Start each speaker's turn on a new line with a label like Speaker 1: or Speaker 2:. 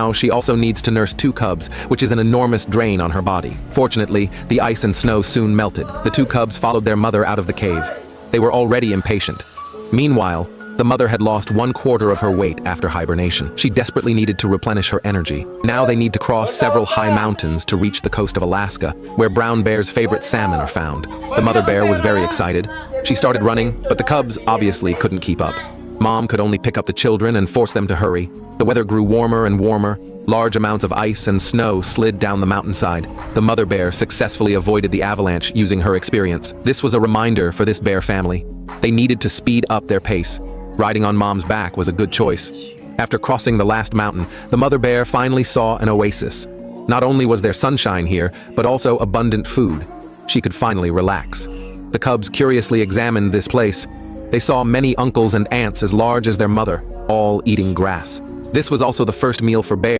Speaker 1: Now, she also needs to nurse two cubs, which is an enormous drain on her body. Fortunately, the ice and snow soon melted. The two cubs followed their mother out of the cave. They were already impatient. Meanwhile, the mother had lost 1/4 of her weight after hibernation. She desperately needed to replenish her energy. Now they need to cross several high mountains to reach the coast of Alaska, where brown bear's favorite salmon are found. The mother bear was very excited. She started running, but the cubs obviously couldn't keep up. Mom could only pick up the children and force them to hurry. The weather grew warmer and warmer. Large amounts of ice and snow slid down the mountainside. The mother bear successfully avoided the avalanche using her experience. This was a reminder for this bear family. They needed to speed up their pace. Riding on Mom's back was a good choice. After crossing the last mountain, the mother bear finally saw an oasis. Not only was there sunshine here, but also abundant food. She could finally relax. The cubs curiously examined this place. They saw many uncles and aunts as large as their mother, all eating grass. This was also the first meal for bear.